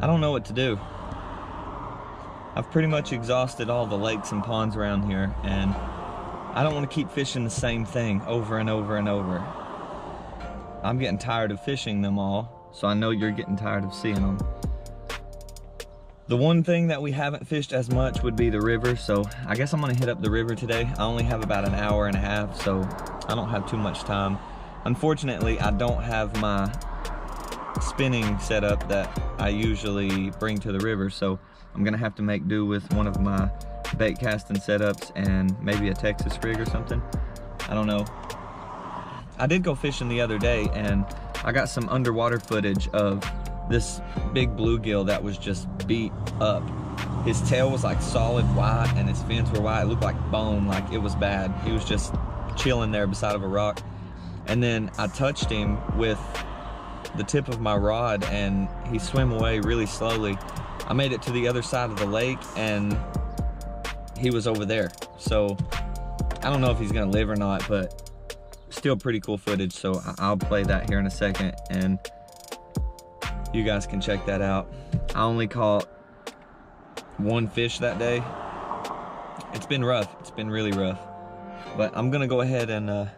I don't know what to do. I've pretty much exhausted all the lakes and ponds around here, and I don't want to keep fishing the same thing over and over and over. I'm getting tired of fishing them all, so I know you're getting tired of seeing them. The one thing that we haven't fished as much would be the river, so I guess I'm gonna hit up the river today. I only have about an hour and a half, so I don't have too much time. Unfortunately, I don't have my spinning setup that I usually bring to the river, so I'm gonna have to make do with one of my bait casting setups and maybe a Texas rig or something. I don't know. I did go fishing the other day and I got some underwater footage of this big bluegill that was just beat up. His tail was like solid white and his fins were white. It looked like bone, like it was bad. He was just chilling there beside of a rock. And then I touched him with the tip of my rod and he swam away really slowly. I made it to the other side of the lake and he was over there. So I don't know if he's gonna live or not, but still pretty cool footage. So I'll play that here in a second and you guys can check that out. I only caught one fish that day. It's been rough, it's been really rough. But I'm gonna go ahead and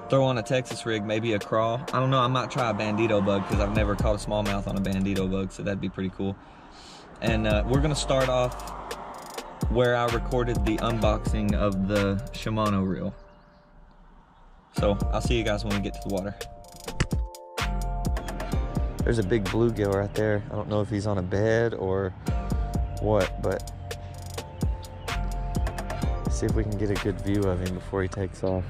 throw on a Texas rig, maybe a crawl. I don't know, I might try a Bandito bug because I've never caught a smallmouth on a Bandito bug, so that'd be pretty cool. And we're gonna start off where I recorded the unboxing of the Shimano reel. So I'll see you guys when we get to the water. There's a big bluegill right there. I don't know if he's on a bed or what, but see if we can get a good view of him before he takes off.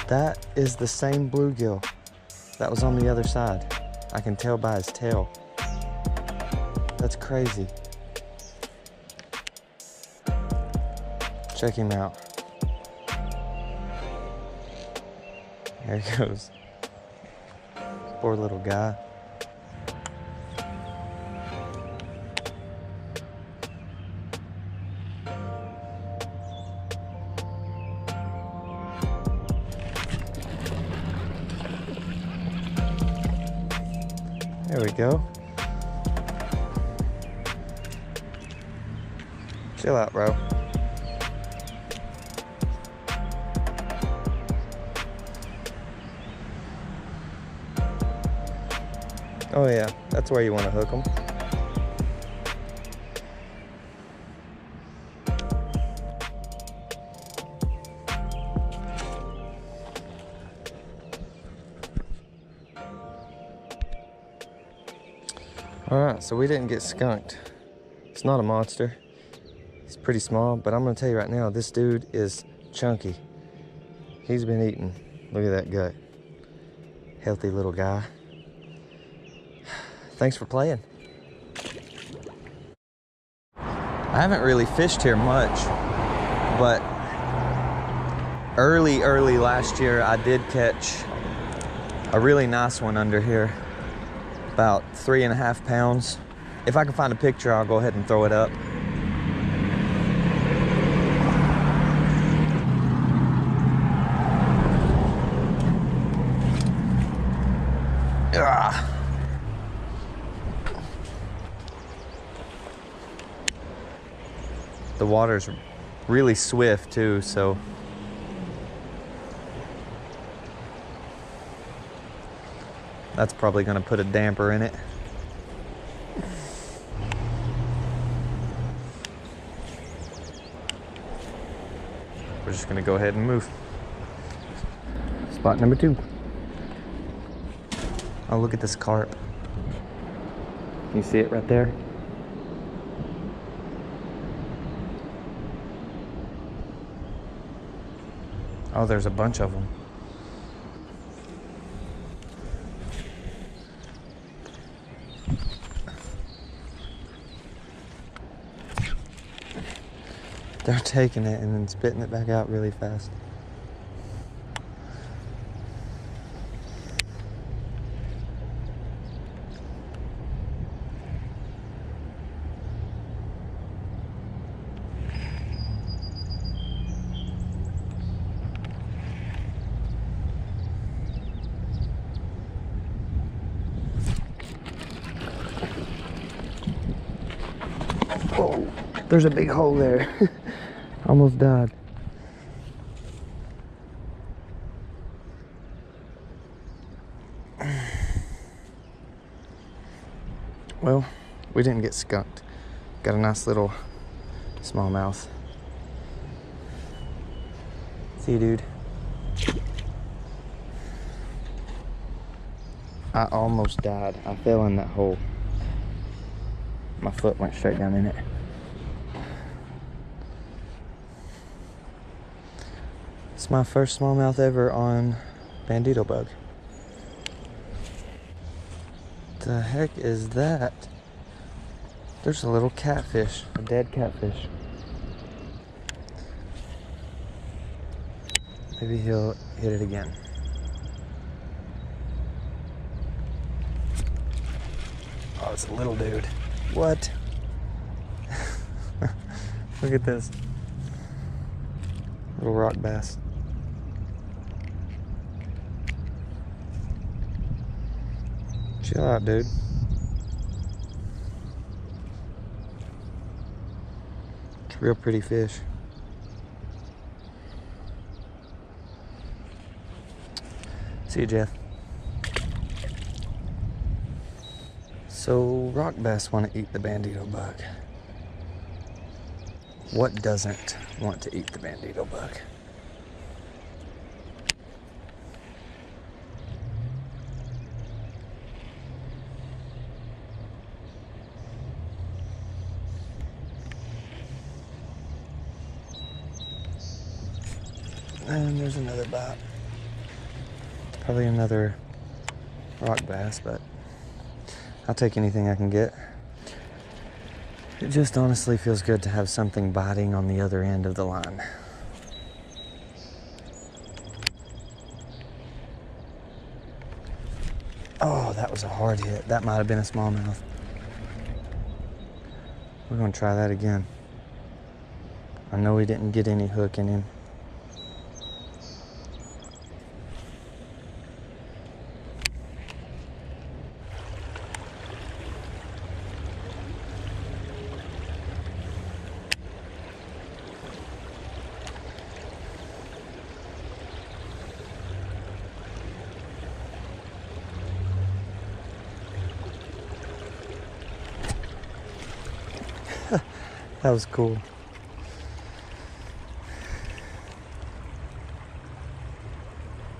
That is the same bluegill that was on the other side. I can tell by his tail. That's crazy. Check him out. There he goes. Poor little guy. There we go. Chill out, bro. Oh yeah, that's where you want to hook them. Alright, so we didn't get skunked. It's not a monster. He's pretty small, but I'm gonna tell you right now, this dude is chunky. He's been eating. Look at that gut. Healthy little guy. Thanks for playing. I haven't really fished here much, but early last year I did catch a really nice one under here. About 3.5 pounds. If I can find a picture, I'll go ahead and throw it up. Ugh. The water's really swift too, so that's probably gonna put a damper in it. We're just gonna go ahead and move. Spot number 2. Oh, look at this carp. Can you see it right there? Oh, there's a bunch of them. They're taking it and then spitting it back out really fast. There's a big hole there. Almost died. Well, we didn't get skunked. Got a nice little smallmouth. See you, dude. I almost died. I fell in that hole. My foot went straight down in it. It's my first smallmouth ever on Bandito bug. The heck is that? There's a little catfish, a dead catfish. Maybe he'll hit it again. Oh, it's a little dude. What? Look at this. Little rock bass. Chill out, dude. It's a real pretty fish. See you, Jeff. So, rock bass want to eat the Bandito bug. What doesn't want to eat the Bandito bug? And there's another bite. Probably another rock bass, but I'll take anything I can get. It just honestly feels good to have something biting on the other end of the line. Oh, that was a hard hit. That might have been a smallmouth. We're gonna try that again. I know we didn't get any hook in him. That was cool.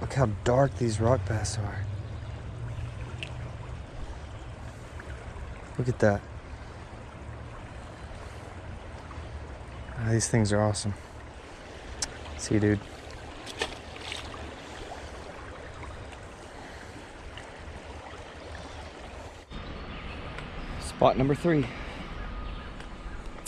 Look how dark these rock bass are. Look at that. Ah, these things are awesome. See you, dude. Spot number 3.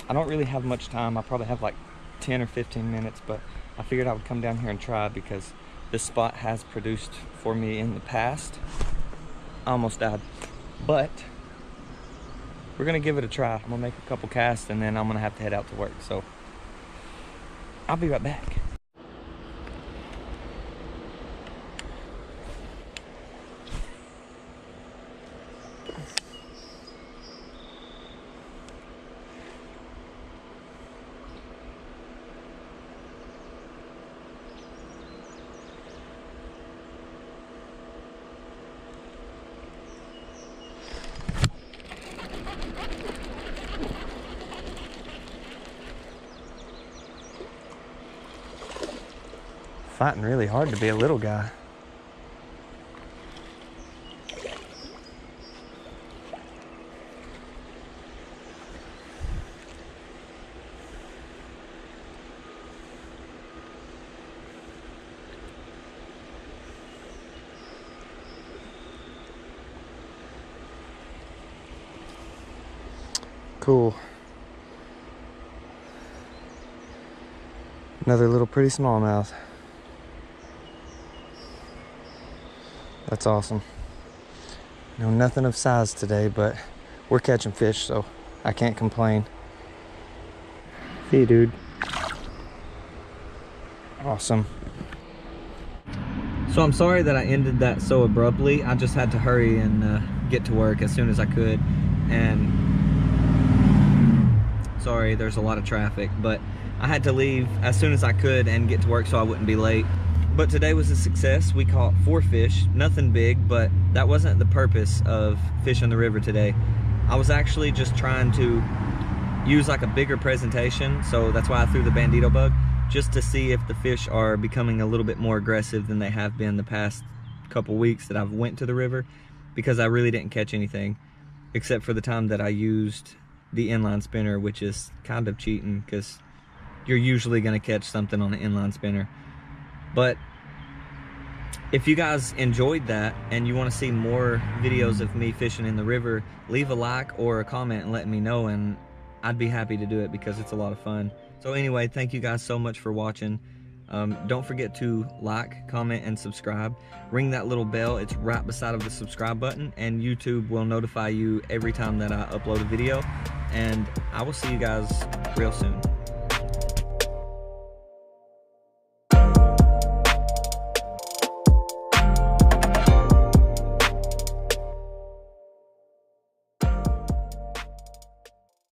I don't really have much time. I probably have like 10 or 15 minutes, but I figured I would come down here and try because this spot has produced for me in the past. I almost died, but we're gonna give it a try. I'm gonna make a couple casts and then I'm gonna have to head out to work. So I'll be right back. Fighting really hard to be a little guy. Cool. Another little pretty smallmouth. That's awesome. No, nothing of size today, but we're catching fish, so I can't complain. See you, dude. Awesome. So I'm sorry that I ended that so abruptly. I just had to hurry and get to work as soon as I could. And Sorry, there's a lot of traffic, but I had to leave as soon as I could and get to work so I wouldn't be late. But today was a success. We caught 4 fish, nothing big, but that wasn't the purpose of fishing the river today. I was actually just trying to use like a bigger presentation, so that's why I threw the Bandito bug, just to see if the fish are becoming a little bit more aggressive than they have been the past couple weeks that I've went to the river, because I really didn't catch anything except for the time that I used the inline spinner, which is kind of cheating because you're usually going to catch something on the inline spinner. But if you guys enjoyed that and you want to see more videos of me fishing in the river, leave a like or a comment and let me know, and I'd be happy to do it because it's a lot of fun. So anyway, thank you guys so much for watching. Don't forget to like, comment, and subscribe. Ring that little bell. It's right beside of the subscribe button, and YouTube will notify you every time that I upload a video. And I will see you guys real soon.